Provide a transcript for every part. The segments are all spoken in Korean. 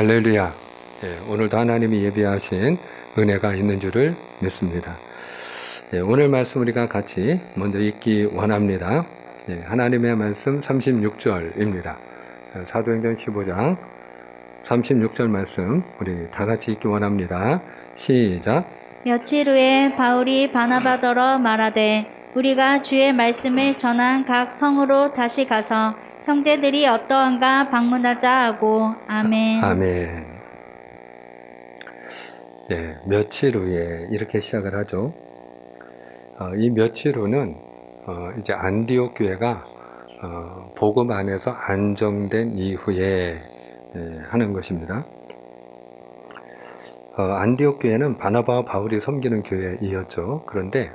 할렐루야. 오늘도 하나님이 예비하신 은혜가 있는 줄을 믿습니다. 오늘 말씀 우리가 같이 먼저 읽기 원합니다. 하나님의 말씀 36절입니다. 사도행전 15장 36절 말씀 우리 다 같이 읽기 원합니다. 시작. 며칠 후에 바울이 바나바더러 말하되 우리가 주의 말씀을 전한 각 성으로 다시 가서 형제들이 어떠한가 방문하자 하고. 아멘. 아멘. 며칠 후에 이렇게 시작을 하죠. 이 며칠 후는 이제 안디옥 교회가 복음 안에서 안정된 이후에 하는 것입니다. 안디옥 교회는 바나바와 바울이 섬기는 교회이었죠. 그런데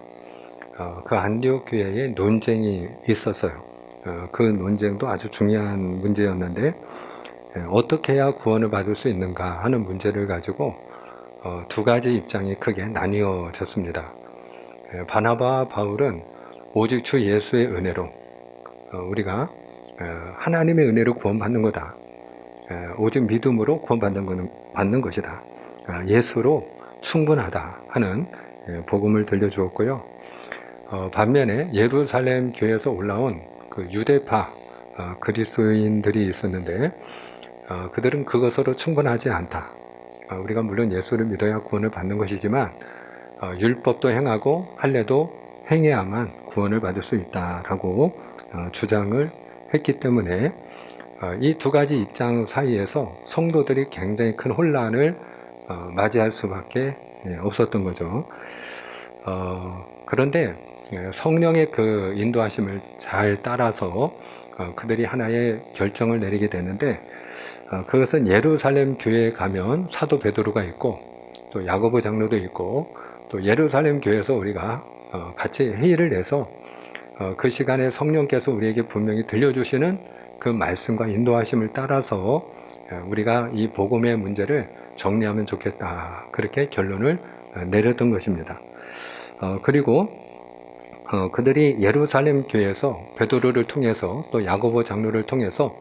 그 안디옥 교회에 논쟁이 있었어요. 그 논쟁도 아주 중요한 문제였는데 어떻게 해야 구원을 받을 수 있는가 하는 문제를 가지고 두 가지 입장이 크게 나뉘어졌습니다. 바나바와 바울은 오직 주 예수의 은혜로 우리가 하나님의 은혜로 구원받는 거다. 오직 믿음으로 구원받는 것이다. 예수로 충분하다 하는 복음을 들려주었고요. 반면에 예루살렘 교회에서 올라온 그 유대파 그리스도인들이 있었는데 그들은 그것으로 충분하지 않다. 우리가 물론 예수를 믿어야 구원을 받는 것이지만 율법도 행하고 할례도 행해야만 구원을 받을 수 있다라고 주장을 했기 때문에 이 두 가지 입장 사이에서 성도들이 굉장히 큰 혼란을 맞이할 수밖에 없었던 거죠. 그런데 성령의 그 인도하심을 잘 따라서 그들이 하나의 결정을 내리게 되는데 그것은 예루살렘 교회에 가면 사도 베드로가 있고 또 야고보 장로도 있고 또 예루살렘 교회에서 우리가 같이 회의를 내서 그 시간에 성령께서 우리에게 분명히 들려주시는 그 말씀과 인도하심을 따라서 우리가 이 복음의 문제를 정리하면 좋겠다. 그렇게 결론을 내렸던 것입니다. 그리고 그들이 예루살렘 교회에서 베드로를 통해서 또 야고보 장로를 통해서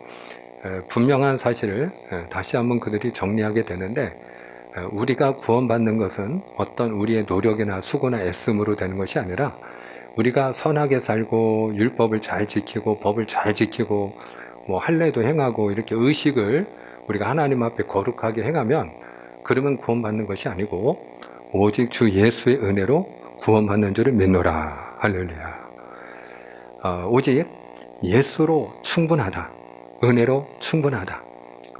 분명한 사실을 다시 한번 그들이 정리하게 되는데 우리가 구원받는 것은 어떤 우리의 노력이나 수고나 애씀으로 되는 것이 아니라 우리가 선하게 살고 율법을 잘 지키고 법을 잘 지키고 뭐 할례도 행하고 이렇게 의식을 우리가 하나님 앞에 거룩하게 행하면 그러면 구원받는 것이 아니고 오직 주 예수의 은혜로 구원받는 줄을 믿노라. 할렐루야. 오직 예수로 충분하다. 은혜로 충분하다.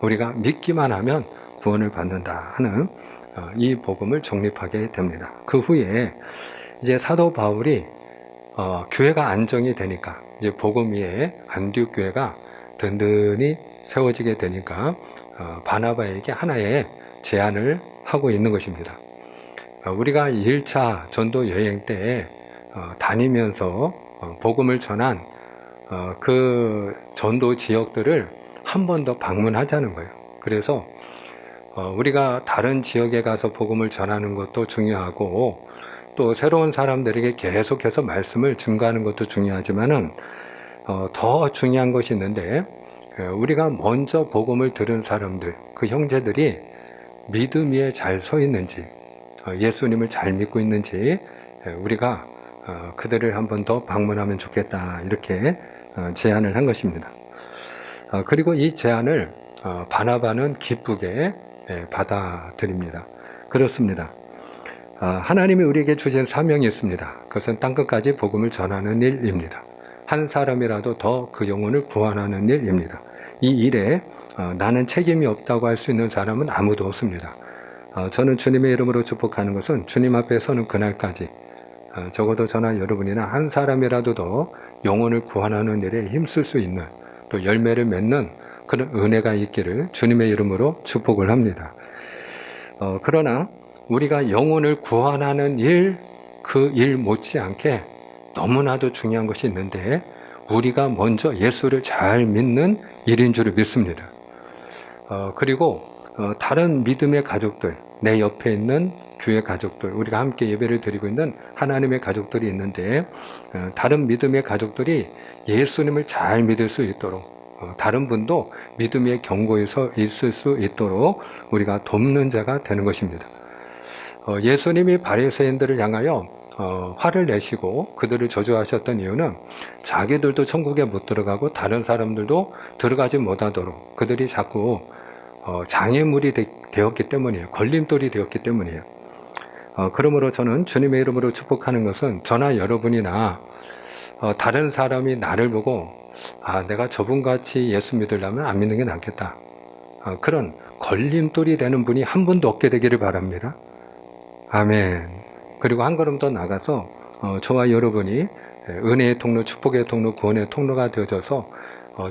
우리가 믿기만 하면 구원을 받는다 하는 이 복음을 정립하게 됩니다. 그 후에 이제 사도 바울이 교회가 안정이 되니까 이제 복음 위에 안디옥 교회가 든든히 세워지게 되니까 바나바에게 하나의 제안을 하고 있는 것입니다. 우리가 1차 전도 여행 때 다니면서 복음을 전한 그 전도 지역들을 한 번 더 방문하자는 거예요. 그래서 우리가 다른 지역에 가서 복음을 전하는 것도 중요하고 또 새로운 사람들에게 계속해서 말씀을 증거하는 것도 중요하지만은 더 중요한 것이 있는데 우리가 먼저 복음을 들은 사람들, 그 형제들이 믿음 위에 잘 서 있는지 예수님을 잘 믿고 있는지 우리가 그들을 한 번 더 방문하면 좋겠다 이렇게 제안을 한 것입니다. 그리고 이 제안을 바나바는 기쁘게 받아들입니다. 그렇습니다. 하나님이 우리에게 주신 사명이 있습니다. 그것은 땅끝까지 복음을 전하는 일입니다. 한 사람이라도 더 그 영혼을 구원하는 일입니다. 이 일에 나는 책임이 없다고 할 수 있는 사람은 아무도 없습니다. 저는 주님의 이름으로 축복하는 것은 주님 앞에 서는 그날까지 적어도 저나 여러분이나 한 사람이라도 더 영혼을 구원하는 일에 힘쓸 수 있는 또 열매를 맺는 그런 은혜가 있기를 주님의 이름으로 축복을 합니다. 그러나 우리가 영혼을 구원하는 일, 그 일 못지않게 너무나도 중요한 것이 있는데 우리가 먼저 예수를 잘 믿는 일인 줄을 믿습니다. 그리고 다른 믿음의 가족들, 내 옆에 있는 교회 가족들, 우리가 함께 예배를 드리고 있는 하나님의 가족들이 있는데 다른 믿음의 가족들이 예수님을 잘 믿을 수 있도록 다른 분도 믿음의 경고에서 있을 수 있도록 우리가 돕는 자가 되는 것입니다. 예수님이 바리새인들을 향하여 화를 내시고 그들을 저주하셨던 이유는 자기들도 천국에 못 들어가고 다른 사람들도 들어가지 못하도록 그들이 자꾸 장애물이 되었기 때문이에요. 걸림돌이 되었기 때문이에요. 그러므로 저는 주님의 이름으로 축복하는 것은 저나 여러분이나 다른 사람이 나를 보고 내가 저분같이 예수 믿으려면 안 믿는 게 낫겠다. 그런 걸림돌이 되는 분이 한 분도 없게 되기를 바랍니다. 아멘. 그리고 한 걸음 더 나가서 저와 여러분이 은혜의 통로, 축복의 통로, 구원의 통로가 되어져서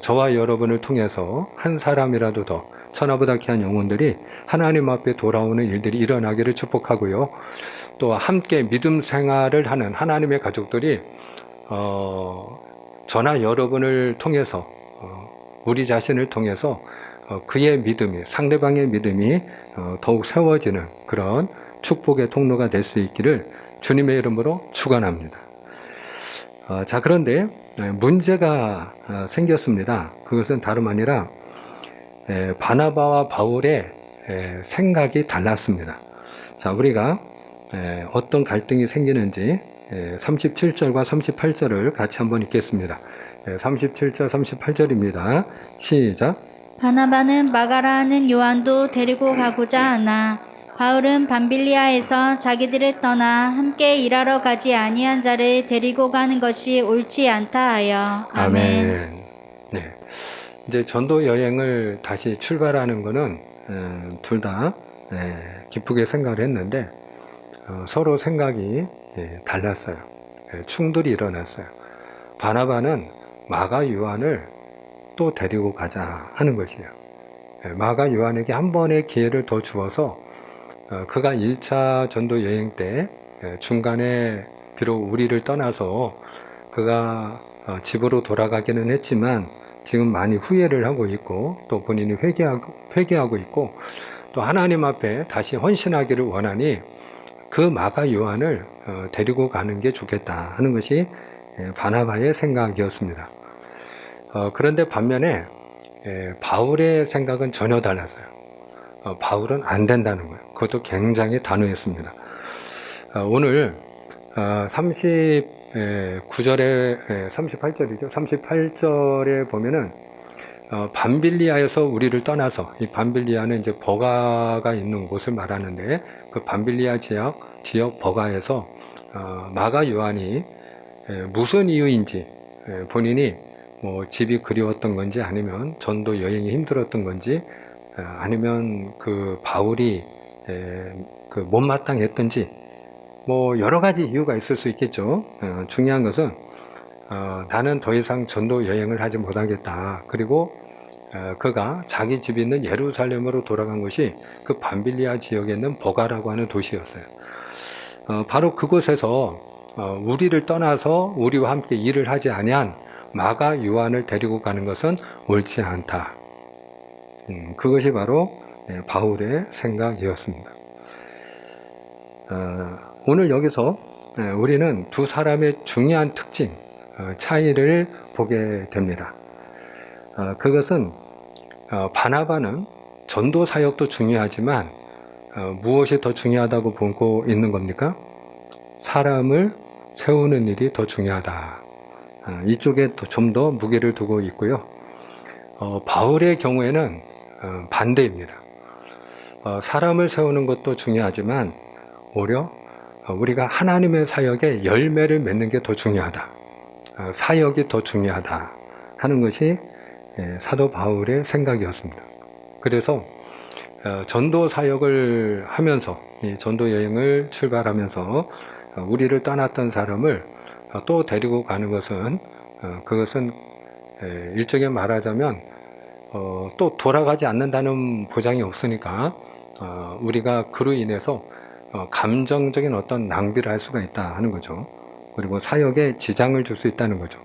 저와 여러분을 통해서 한 사람이라도 더 천하보다 귀한 영혼들이 하나님 앞에 돌아오는 일들이 일어나기를 축복하고요. 또 함께 믿음 생활을 하는 하나님의 가족들이 저나 여러분을 통해서 우리 자신을 통해서 그의 믿음이, 상대방의 믿음이 더욱 세워지는 그런 축복의 통로가 될 수 있기를 주님의 이름으로 축원합니다. 자, 그런데 문제가 생겼습니다. 그것은 다름 아니라 바나바와 바울의 생각이 달랐습니다. 자, 우리가 어떤 갈등이 생기는지 37절과 38절을 같이 한번 읽겠습니다. 37절, 38절입니다. 시작. 바나바는 마가라 하는 요한도 데리고 가고자 하나 바울은 밤빌리아에서 자기들을 떠나 함께 일하러 가지 아니한 자를 데리고 가는 것이 옳지 않다 하여. 아멘. 네. 이제 전도 여행을 다시 출발하는 것은 둘 다 기쁘게 생각을 했는데 서로 생각이 달랐어요. 충돌이 일어났어요. 바나바는 마가 요한을 또 데리고 가자 하는 것이에요. 마가 요한에게 한 번의 기회를 더 주어서 그가 1차 전도 여행 때 중간에 비록 우리를 떠나서 그가 집으로 돌아가기는 했지만 지금 많이 후회를 하고 있고 또 본인이 회개하고 있고 또 하나님 앞에 다시 헌신하기를 원하니 그 마가 요한을 데리고 가는 게 좋겠다 하는 것이 바나바의 생각이었습니다. 그런데 반면에 바울의 생각은 전혀 달랐어요. 바울은 안 된다는 거예요. 그것도 굉장히 단호했습니다. 오늘 39절에 38절이죠. 38절에 보면은 밤빌리아에서 우리를 떠나서 이 밤빌리아는 이제 버가가 있는 곳을 말하는데 그 밤빌리아 지역 버가에서 마가 요한이 무슨 이유인지 본인이 뭐 집이 그리웠던 건지 아니면 전도 여행이 힘들었던 건지 아니면 그 바울이 그 못마땅했던지 뭐 여러 가지 이유가 있을 수 있겠죠. 중요한 것은 나는 더 이상 전도 여행을 하지 못하겠다. 그리고 그가 자기 집이 있는 예루살렘으로 돌아간 것이 그 밤빌리아 지역에 있는 버가라고 하는 도시였어요. 바로 그곳에서 우리를 떠나서 우리와 함께 일을 하지 아니한 마가 요한을 데리고 가는 것은 옳지 않다. 그것이 바로 바울의 생각이었습니다. 오늘 여기서 우리는 두 사람의 중요한 특징, 차이를 보게 됩니다. 그것은 바나바는 전도 사역도 중요하지만 무엇이 더 중요하다고 보고 있는 겁니까? 사람을 세우는 일이 더 중요하다. 이쪽에 좀 더 무게를 두고 있고요. 바울의 경우에는 반대입니다. 사람을 세우는 것도 중요하지만 오히려 우리가 하나님의 사역에 열매를 맺는 게 더 중요하다. 사역이 더 중요하다 하는 것이 사도 바울의 생각이었습니다. 그래서 전도 사역을 하면서 이 전도 여행을 출발하면서 우리를 떠났던 사람을 또 데리고 가는 것은 그것은 일종의 말하자면 또 돌아가지 않는다는 보장이 없으니까 우리가 그로 인해서 감정적인 어떤 낭비를 할 수가 있다 하는 거죠. 그리고 사역에 지장을 줄 수 있다는 거죠.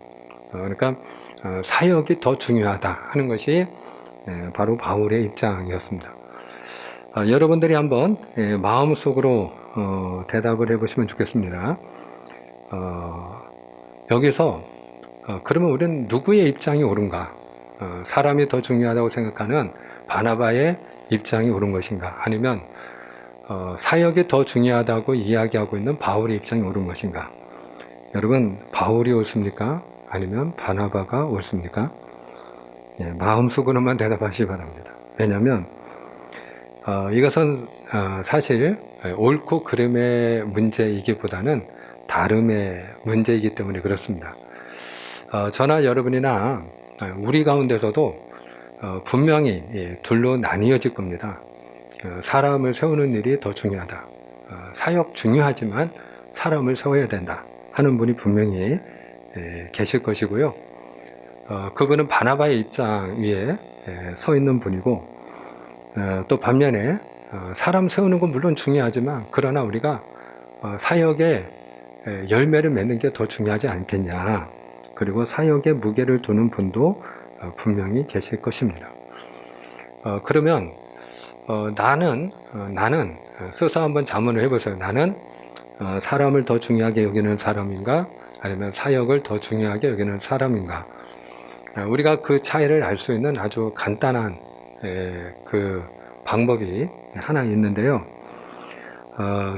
그러니까 사역이 더 중요하다 하는 것이 바로 바울의 입장이었습니다. 여러분들이 한번 마음속으로 대답을 해보시면 좋겠습니다. 여기서 그러면 우리는 누구의 입장이 옳은가? 사람이 더 중요하다고 생각하는 바나바의 입장이 옳은 것인가? 아니면 사역이 더 중요하다고 이야기하고 있는 바울의 입장이 옳은 것인가? 여러분, 바울이 옳습니까? 아니면 바나바가 옳습니까? 예, 마음속으로만 대답하시기 바랍니다. 왜냐하면 이것은 사실 옳고 그름의 문제이기보다는 다름의 문제이기 때문에 그렇습니다. 저나 여러분이나 우리 가운데서도 분명히 둘로 나뉘어질 겁니다. 사람을 세우는 일이 더 중요하다. 사역 중요하지만 사람을 세워야 된다 하는 분이 분명히 계실 것이고요. 그분은 바나바의 입장 위에 서 있는 분이고, 또 반면에 사람 세우는 건 물론 중요하지만 그러나 우리가 사역에 열매를 맺는 게 더 중요하지 않겠냐. 그리고 사역에 무게를 두는 분도 분명히 계실 것입니다. 그러면 나는 스스로 한번 자문을 해보세요. 나는 사람을 더 중요하게 여기는 사람인가? 아니면 사역을 더 중요하게 여기는 사람인가? 우리가 그 차이를 알 수 있는 아주 간단한 그 방법이 하나 있는데요.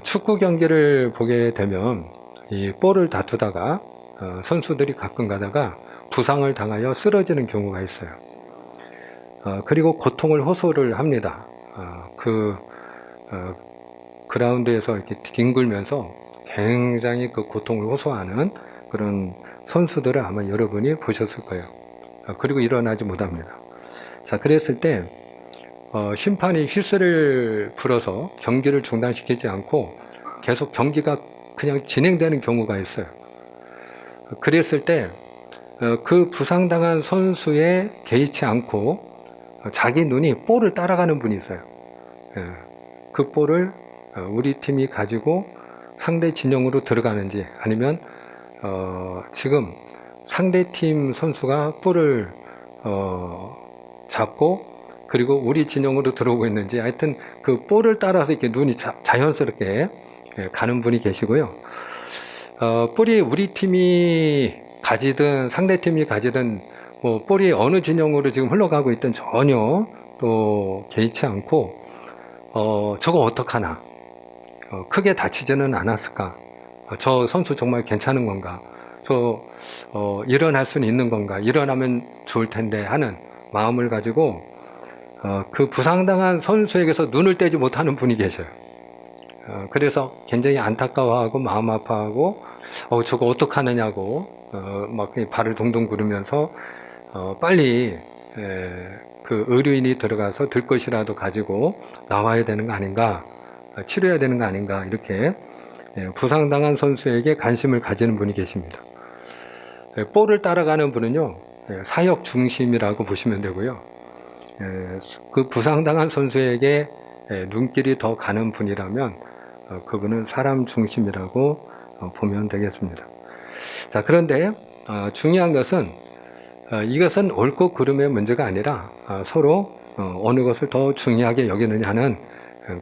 축구 경기를 보게 되면 이 볼을 다투다가 선수들이 가끔 가다가 부상을 당하여 쓰러지는 경우가 있어요. 그리고 고통을 호소를 합니다. 그라운드에서 이렇게 뒹굴면서 굉장히 그 고통을 호소하는 그런 선수들을 아마 여러분이 보셨을 거예요. 그리고 일어나지 못합니다. 자, 그랬을 때 심판이 휘슬을 불어서 경기를 중단시키지 않고 계속 경기가 그냥 진행되는 경우가 있어요. 그랬을 때 그 부상당한 선수에 개의치 않고 자기 눈이 볼을 따라가는 분이 있어요. 그 볼을 우리 팀이 가지고 상대 진영으로 들어가는지, 아니면 지금 상대팀 선수가 볼을 잡고 그리고 우리 진영으로 들어오고 있는지, 하여튼 그 볼을 따라서 이렇게 눈이 자연스럽게 가는 분이 계시고요. 볼이 우리 팀이 가지든 상대팀이 가지든 뭐 볼이 어느 진영으로 지금 흘러가고 있든 전혀 또 개의치 않고 저거 어떡하나, 크게 다치지는 않았을까, 저 선수 정말 괜찮은 건가, 저 일어날 수는 있는 건가, 일어나면 좋을 텐데 하는 마음을 가지고 그 부상당한 선수에게서 눈을 떼지 못하는 분이 계셔요. 그래서 굉장히 안타까워하고 마음 아파하고 저거 어떡하느냐고 막 발을 동동 구르면서 빨리 그 의료인이 들어가서 들 것이라도 가지고 나와야 되는 거 아닌가, 치료해야 되는 거 아닌가, 이렇게 부상당한 선수에게 관심을 가지는 분이 계십니다. 볼을 따라가는 분은요, 사역 중심이라고 보시면 되고요. 그 부상당한 선수에게 눈길이 더 가는 분이라면 그분은 사람 중심이라고 보면 되겠습니다. 자, 그런데 중요한 것은 이것은 옳고 그름의 문제가 아니라 서로 어느 것을 더 중요하게 여기느냐 하는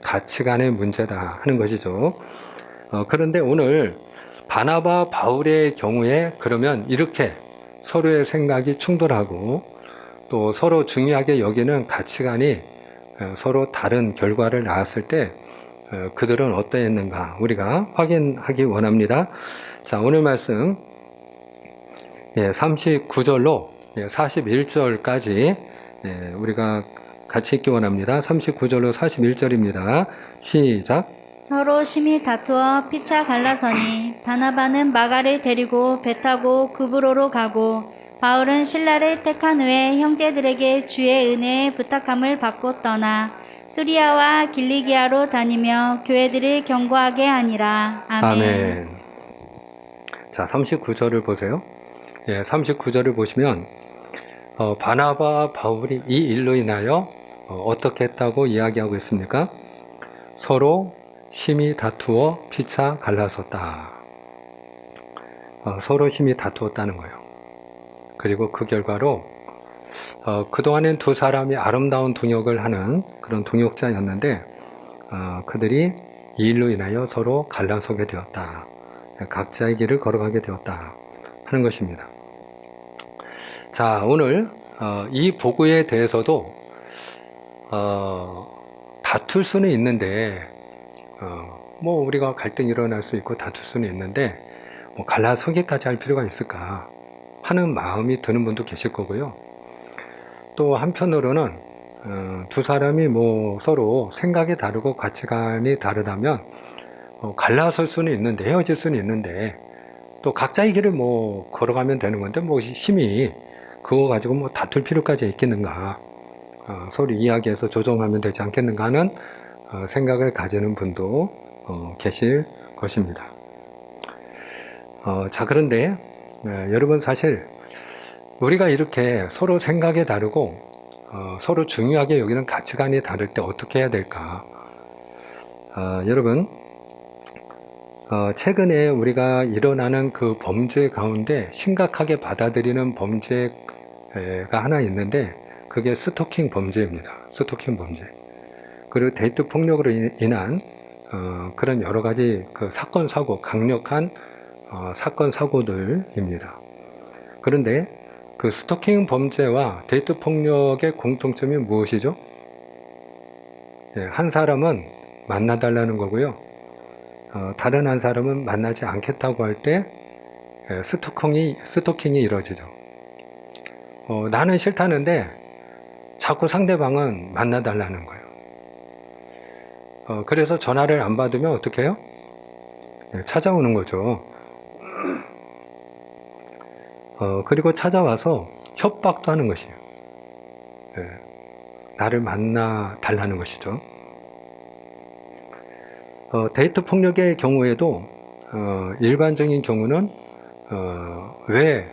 가치관의 문제다 하는 것이죠. 그런데 오늘 바나바 바울의 경우에 그러면 이렇게 서로의 생각이 충돌하고 또 서로 중요하게 여기는 가치관이 서로 다른 결과를 낳았을 때 그들은 어떠했는가 우리가 확인하기 원합니다. 자, 오늘 말씀 39절로 41절까지 우리가 같이 읽기 원합니다. 39절로 41절입니다. 시작. 서로 심히 다투어 피차 갈라서니 바나바는 마가를 데리고 배 타고 구브로로 가고 바울은 신라를 택한 후에 형제들에게 주의 은혜에 부탁함을 받고 떠나 수리아와 길리기아로 다니며 교회들을 경고하게 하니라. 아멘. 아멘. 자, 39절을 보세요. 39절을 보시면 바나바 바울이 이 일로 인하여 어떻게 했다고 이야기하고 있습니까? 서로 심히 다투어 피차 갈라섰다. 서로 심히 다투었다는 거예요. 그리고 그 결과로 그동안엔 두 사람이 아름다운 동역을 하는 그런 동역자였는데 그들이 이 일로 인하여 서로 갈라서게 되었다. 각자의 길을 걸어가게 되었다 하는 것입니다. 자, 오늘 이 보고에 대해서도 다툴 수는 있는데 뭐 우리가 갈등이 일어날 수 있고 다툴 수는 있는데 뭐 갈라서기까지 할 필요가 있을까 하는 마음이 드는 분도 계실 거고요. 또 한편으로는 두 사람이 뭐 서로 생각이 다르고 가치관이 다르다면 갈라설 수는 있는데, 헤어질 수는 있는데 또 각자의 길을 뭐 걸어가면 되는 건데 뭐 심히 그거 가지고 뭐 다툴 필요까지 있겠는가, 서로 이야기해서 조정하면 되지 않겠는가 하는 생각을 가지는 분도 계실 것입니다. 자, 그런데 여러분, 사실 우리가 이렇게 서로 생각이 다르고 서로 중요하게 여기는 가치관이 다를 때 어떻게 해야 될까? 여러분, 최근에 우리가 일어나는 그 범죄 가운데 심각하게 받아들이는 범죄가 하나 있는데 그게 스토킹 범죄입니다. 스토킹 범죄. 그리고 데이트 폭력으로 인한 그런 여러 가지 그 사건 사고, 강력한 사건 사고들입니다. 그런데 그 스토킹 범죄와 데이트 폭력의 공통점이 무엇이죠? 한 사람은 만나달라는 거고요. 다른 한 사람은 만나지 않겠다고 할 때 스토킹이 이루어지죠. 나는 싫다는데 자꾸 상대방은 만나달라는 거예요. 그래서 전화를 안 받으면 어떻게 해요? 찾아오는 거죠. 그리고 찾아와서 협박도 하는 것이에요. 나를 만나 달라는 것이죠. 데이트 폭력의 경우에도 일반적인 경우는 왜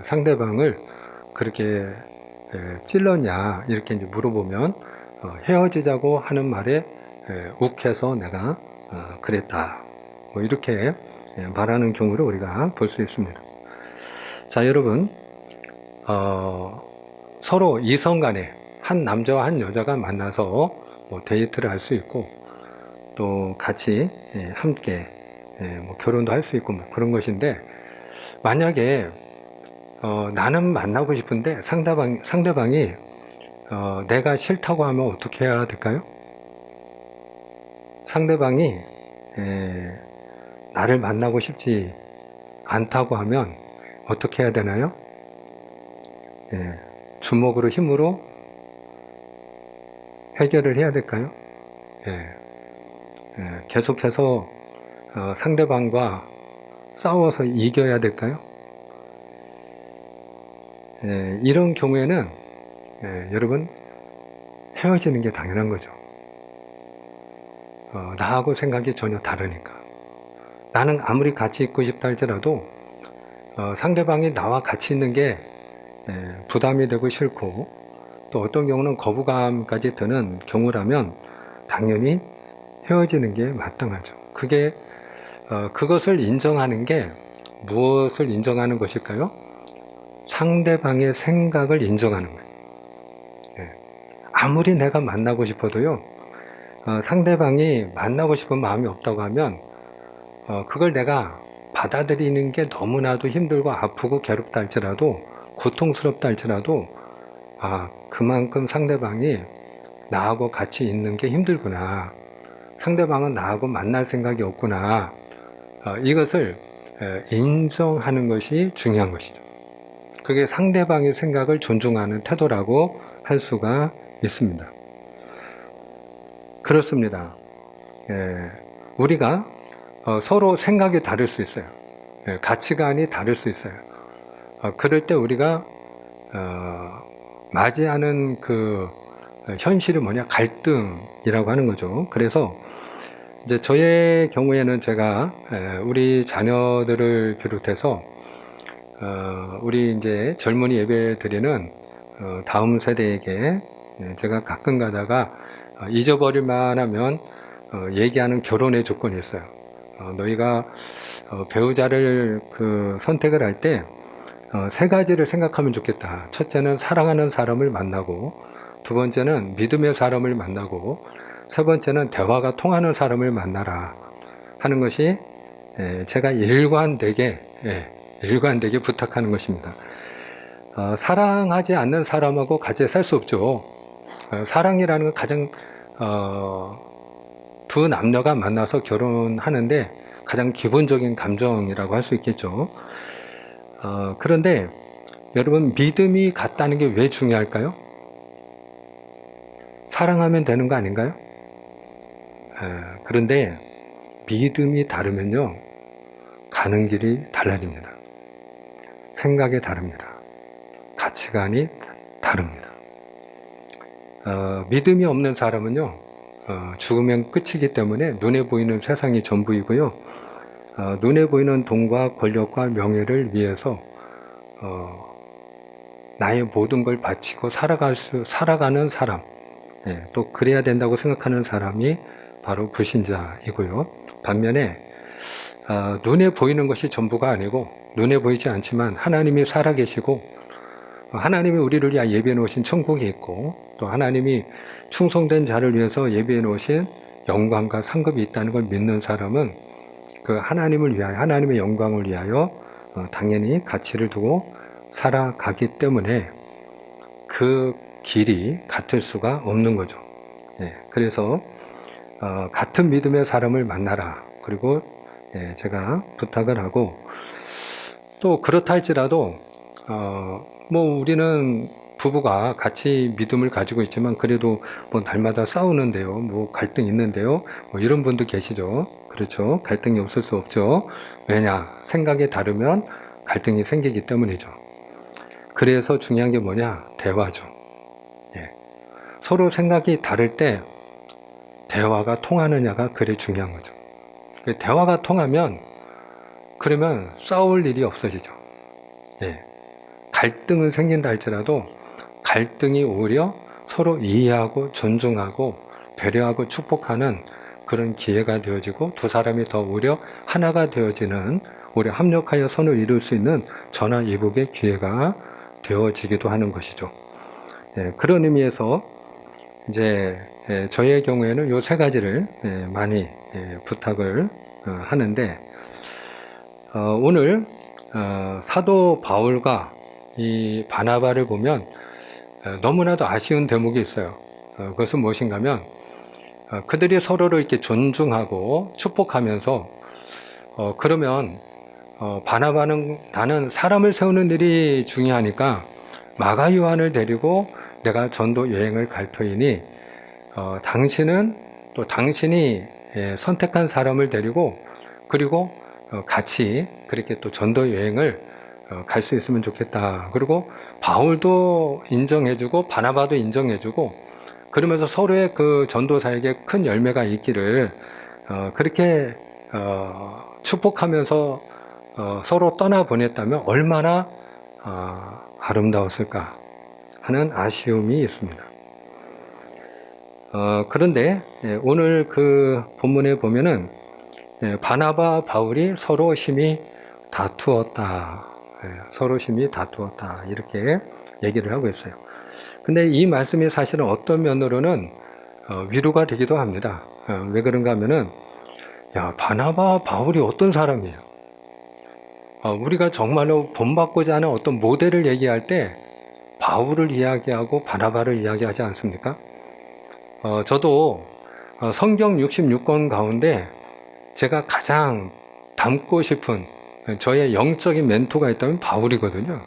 상대방을 그렇게 찔렀냐 이렇게 이제 물어보면 헤어지자고 하는 말에 욱해서 내가 그랬다, 뭐 이렇게 말하는 경우를 우리가 볼 수 있습니다. 자, 여러분, 서로 이성 간에 한 남자와 한 여자가 만나서 뭐 데이트를 할 수 있고 또 같이 함께 뭐 결혼도 할 수 있고 뭐 그런 것인데, 만약에 나는 만나고 싶은데 상대방이 내가 싫다고 하면 어떻게 해야 될까요? 상대방이 나를 만나고 싶지 않다고 하면 어떻게 해야 되나요? 주먹으로 힘으로 해결을 해야 될까요? 계속해서 상대방과 싸워서 이겨야 될까요? 이런 경우에는 여러분, 헤어지는 게 당연한 거죠. 나하고 생각이 전혀 다르니까. 나는 아무리 같이 있고 싶다 할지라도 상대방이 나와 같이 있는 게 부담이 되고 싫고 또 어떤 경우는 거부감까지 드는 경우라면 당연히 헤어지는 게 마땅하죠. 그것을 인정하는 게 무엇을 인정하는 것일까요? 상대방의 생각을 인정하는 거예요. 아무리 내가 만나고 싶어도요, 상대방이 만나고 싶은 마음이 없다고 하면 그걸 내가 받아들이는 게 너무나도 힘들고 아프고 괴롭다 할지라도, 고통스럽다 할지라도 그만큼 상대방이 나하고 같이 있는 게 힘들구나, 상대방은 나하고 만날 생각이 없구나, 이것을 인정하는 것이 중요한 것이죠. 그게 상대방의 생각을 존중하는 태도라고 할 수가 있습니다. 그렇습니다. 우리가 서로 생각이 다를 수 있어요. 가치관이 다를 수 있어요. 그럴 때 우리가 맞이하는 그 현실이 뭐냐? 갈등이라고 하는 거죠. 그래서 이제 저의 경우에는 제가 우리 자녀들을 비롯해서 우리 이제 젊은이 예배 드리는 다음 세대에게 제가 가끔 가다가 잊어버릴만 하면 얘기하는 결혼의 조건이 있어요. 너희가 배우자를 선택을 할 때 세 가지를 생각하면 좋겠다. 첫째는 사랑하는 사람을 만나고, 두 번째는 믿음의 사람을 만나고, 세 번째는 대화가 통하는 사람을 만나라 하는 것이 제가 일관되게 부탁하는 것입니다. 사랑하지 않는 사람하고 같이 살 수 없죠. 사랑이라는 건 가장 두 남녀가 만나서 결혼하는데 가장 기본적인 감정이라고 할 수 있겠죠. 그런데 여러분, 믿음이 같다는 게 왜 중요할까요? 사랑하면 되는 거 아닌가요? 그런데 믿음이 다르면요, 가는 길이 달라집니다. 생각이 다릅니다. 가치관이 다릅니다. 믿음이 없는 사람은요, 죽으면 끝이기 때문에 눈에 보이는 세상이 전부이고요, 눈에 보이는 돈과 권력과 명예를 위해서 나의 모든 걸 바치고 살아가는 사람, 또 그래야 된다고 생각하는 사람이 바로 불신자이고요. 반면에 눈에 보이는 것이 전부가 아니고, 눈에 보이지 않지만 하나님이 살아계시고, 하나님이 우리를 위하여 예비해 놓으신 천국이 있고, 또 하나님이 충성된 자를 위해서 예비해 놓으신 영광과 상급이 있다는 걸 믿는 사람은 그 하나님을 위하여, 하나님의 영광을 위하여 당연히 가치를 두고 살아가기 때문에 그 길이 같을 수가 없는 거죠. 그래서 같은 믿음의 사람을 만나라. 그리고 제가 부탁을 하고, 또 그렇다 할지라도 뭐 우리는 부부가 같이 믿음을 가지고 있지만 그래도 뭐 날마다 싸우는데요, 뭐 갈등 있는데요, 뭐 이런 분도 계시죠. 그렇죠. 갈등이 없을 수 없죠. 왜냐? 생각이 다르면 갈등이 생기기 때문이죠. 그래서 중요한 게 뭐냐? 대화죠. 서로 생각이 다를 때 대화가 통하느냐가 그래 중요한 거죠. 대화가 통하면, 그러면 싸울 일이 없어지죠. 갈등은 생긴다 할지라도 갈등이 오히려 서로 이해하고 존중하고 배려하고 축복하는 그런 기회가 되어지고, 두 사람이 더 오히려 하나가 되어지는, 오히려 합력하여 선을 이룰 수 있는 전화위복의 기회가 되어지기도 하는 것이죠. 그런 의미에서 이제 저의 경우에는 요 세 가지를 많이 부탁을 하는데, 오늘 사도 바울과 이 바나바를 보면 너무나도 아쉬운 대목이 있어요. 그것은 무엇인가 하면, 그들이 서로를 이렇게 존중하고 축복하면서, 그러면 바나바는 나는 사람을 세우는 일이 중요하니까 마가 요한을 데리고 내가 전도 여행을 갈 터이니 당신은 또 당신이 선택한 사람을 데리고, 그리고 같이 그렇게 또 전도 여행을 갈 수 있으면 좋겠다. 그리고 바울도 인정해주고 바나바도 인정해주고, 그러면서 서로의 그 전도사에게 큰 열매가 있기를 그렇게 축복하면서 서로 떠나보냈다면 얼마나 아름다웠을까 하는 아쉬움이 있습니다. 그런데 오늘 그 본문에 보면은 바나바 바울이 서로 심히 다투었다. 서로 심히 다투었다. 이렇게 얘기를 하고 있어요. 근데 이 말씀이 사실은 어떤 면으로는 위로가 되기도 합니다. 왜 그런가 하면은, 야, 바나바 바울이 어떤 사람이에요? 우리가 정말로 본받고자 하는 어떤 모델을 얘기할 때 바울을 이야기하고 바나바를 이야기하지 않습니까? 저도 성경 66권 가운데 제가 가장 닮고 싶은 저의 영적인 멘토가 있다면 바울이거든요.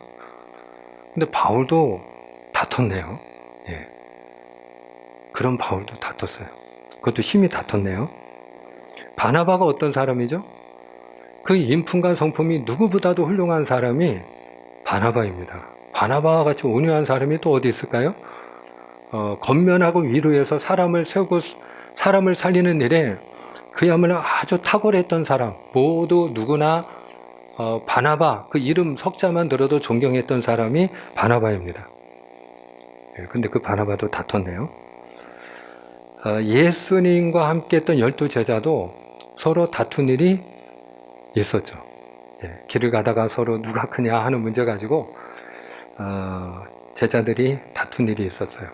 근데 바울도 다퉜네요. 그럼 바울도 다퉜어요. 그것도 심히 다퉜네요. 바나바가 어떤 사람이죠? 그 인품과 성품이 누구보다도 훌륭한 사람이 바나바입니다. 바나바와 같이 온유한 사람이 또 어디 있을까요? 겉면하고 위로해서 사람을 세우고 사람을 살리는 일에 그야말로 아주 탁월했던 사람, 모두 누구나 바나바, 그 이름 석자만 들어도 존경했던 사람이 바나바입니다. 근데 그 바나바도 다퉜네요. 예수님과 함께 했던 12제자도 서로 다툰 일이 있었죠. 길을 가다가 서로 누가 크냐 하는 문제 가지고 제자들이 다툰 일이 있었어요.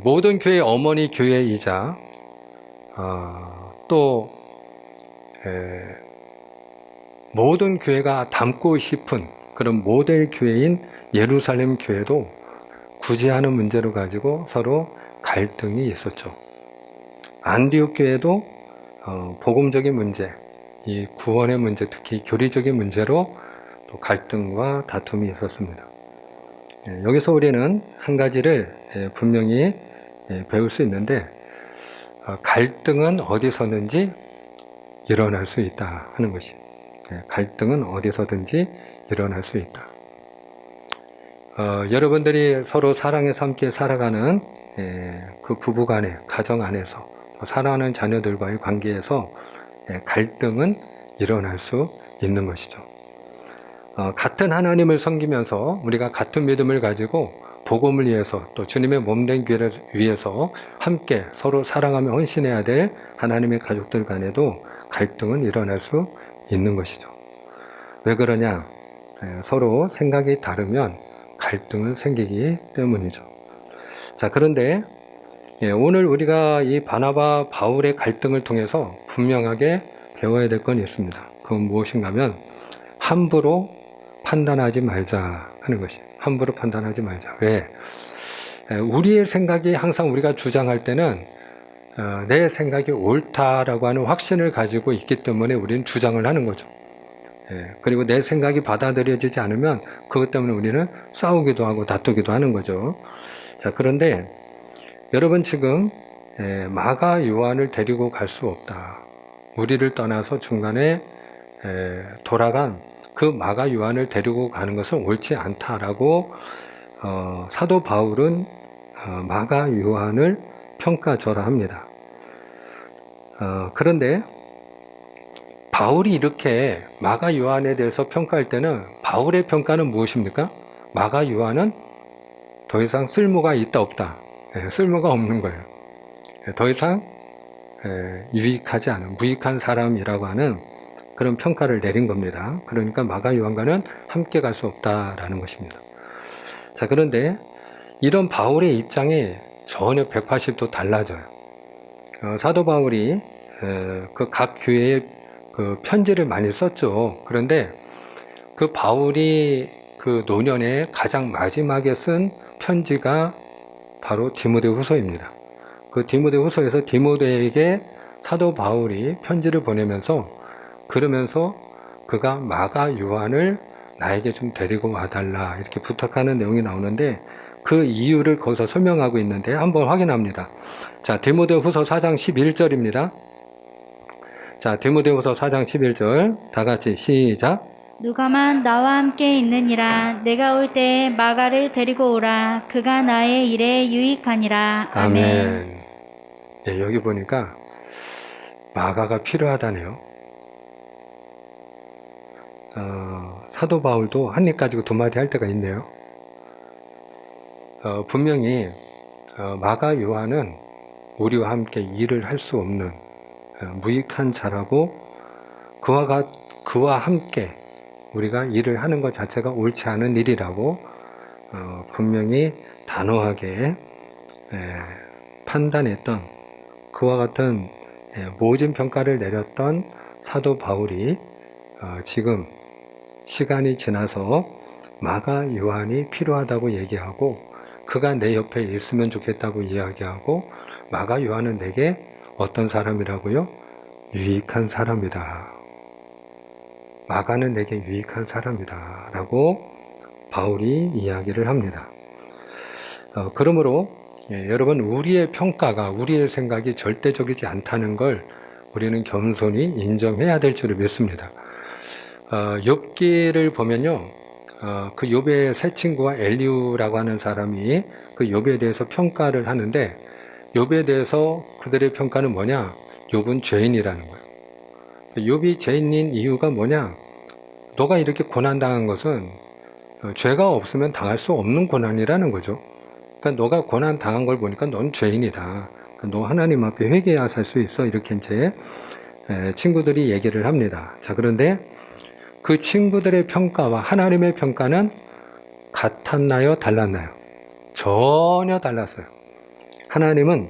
모든 교회 어머니 교회이자 또 모든 교회가 닮고 싶은 그런 모델 교회인 예루살렘 교회도 구제하는 문제로 가지고 서로 갈등이 있었죠. 안디옥 교회도 복음적인 문제, 이 구원의 문제, 특히 교리적인 문제로 또 갈등과 다툼이 있었습니다. 여기서 우리는 한 가지를 분명히 배울 수 있는데, 갈등은 어디서든지 일어날 수 있다 하는 것이, 갈등은 어디서든지 일어날 수 있다. 여러분들이 서로 사랑해서 함께 살아가는 그 부부간의 가정 안에서 사랑하는 자녀들과의 관계에서 갈등은 일어날 수 있는 것이죠. 같은 하나님을 섬기면서 우리가 같은 믿음을 가지고 복음을 위해서 또 주님의 몸된 교회를 위해서 함께 서로 사랑하며 헌신해야 될 하나님의 가족들 간에도 갈등은 일어날 수 있는 것이죠. 왜 그러냐? 서로 생각이 다르면 갈등은 생기기 때문이죠. 자, 그런데 오늘 우리가 이 바나바 바울의 갈등을 통해서 분명하게 배워야 될 건 있습니다. 그건 무엇인가 하면 함부로 판단하지 말자 하는 것이. 함부로 판단하지 말자. 왜? 우리의 생각이 항상 우리가 주장할 때는 내 생각이 옳다라고 하는 확신을 가지고 있기 때문에 우리는 주장을 하는 거죠. 그리고 내 생각이 받아들여지지 않으면 그것 때문에 우리는 싸우기도 하고 다투기도 하는 거죠. 자, 그런데 여러분 지금 마가 요한을 데리고 갈 수 없다. 우리를 떠나서 중간에 돌아간 그 마가 요한을 데리고 가는 것은 옳지 않다라고 사도 바울은 마가 요한을 평가절하합니다. 그런데 바울이 이렇게 마가 요한에 대해서 평가할 때는 바울의 평가는 무엇입니까? 마가 요한은 더 이상 쓸모가 있다 없다. 쓸모가 없는 거예요. 더 이상 유익하지 않은 무익한 사람이라고 하는 그런 평가를 내린 겁니다. 그러니까 마가 요한과는 함께 갈 수 없다라는 것입니다. 자, 그런데 이런 바울의 입장이 전혀 180도 달라져요. 사도 바울이 그 각 교회에 그 편지를 많이 썼죠. 그런데 그 바울이 그 노년에 가장 마지막에 쓴 편지가 바로 디모데후서입니다. 그 디모데후서에서 디모데에게 사도 바울이 편지를 보내면서 그러면서 그가 마가 요한을 나에게 좀 데리고 와달라 이렇게 부탁하는 내용이 나오는데 그 이유를 거기서 설명하고 있는데 한번 확인합니다. 자, 디모데후서 4장 11절입니다. 자, 디모데후서 4장 11절 다 같이 시작. 누가만 나와 함께 있느니라. 내가 올 때 마가를 데리고 오라. 그가 나의 일에 유익하니라. 아멘. 네, 여기 보니까 마가가 필요하다네요. 사도 바울도 한 입 가지고 두 마디 할 때가 있네요. 분명히 마가 요한은 우리와 함께 일을 할 수 없는 무익한 자라고 그와 함께 우리가 일을 하는 것 자체가 옳지 않은 일이라고 분명히 단호하게 판단했던 그와 같은 모진 평가를 내렸던 사도 바울이 지금 시간이 지나서 마가 요한이 필요하다고 얘기하고 그가 내 옆에 있으면 좋겠다고 이야기하고 마가 요한은 내게 어떤 사람이라고요? 유익한 사람이다. 마가는 내게 유익한 사람이다 라고 바울이 이야기를 합니다. 그러므로 여러분 우리의 평가가 우리의 생각이 절대적이지 않다는 걸 우리는 겸손히 인정해야 될 줄을 믿습니다. 욥기를 보면요, 그 욥의 세 친구와 엘리우라고 하는 사람이 그 욥에 대해서 평가를 하는데 욥에 대해서 그들의 평가는 뭐냐? 욥은 죄인이라는 거예요. 욥이 죄인인 이유가 뭐냐? 너가 이렇게 고난당한 것은 죄가 없으면 당할 수 없는 고난이라는 거죠. 그러니까 너가 고난당한 걸 보니까 넌 죄인이다. 그러니까 너 하나님 앞에 회개해야 살 수 있어. 이렇게 이제 친구들이 얘기를 합니다. 자, 그런데 그 친구들의 평가와 하나님의 평가는 같았나요? 달랐나요? 전혀 달랐어요. 하나님은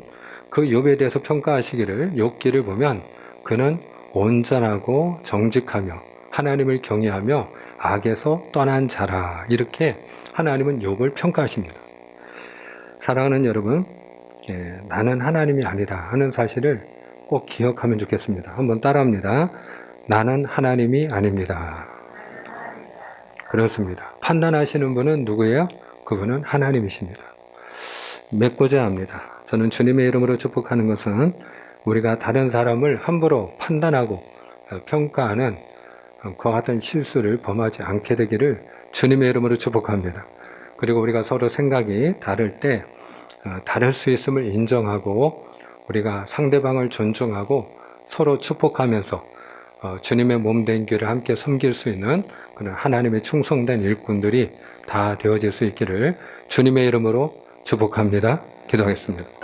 그 욥에 대해서 평가하시기를 욥기를 보면 그는 온전하고 정직하며 하나님을 경외하며 악에서 떠난 자라. 이렇게 하나님은 욥을 평가하십니다. 사랑하는 여러분, 나는 하나님이 아니다 하는 사실을 꼭 기억하면 좋겠습니다. 한번 따라합니다. 나는 하나님이 아닙니다. 그렇습니다. 판단하시는 분은 누구예요? 그분은 하나님이십니다. 맺고자 합니다. 저는 주님의 이름으로 축복하는 것은 우리가 다른 사람을 함부로 판단하고 평가하는 그와 같은 실수를 범하지 않게 되기를 주님의 이름으로 축복합니다. 그리고 우리가 서로 생각이 다를 때 다를 수 있음을 인정하고 우리가 상대방을 존중하고 서로 축복하면서 주님의 몸된 교회를 함께 섬길 수 있는 그런 하나님의 충성된 일꾼들이 다 되어질 수 있기를 주님의 이름으로 축복합니다. 기도하겠습니다.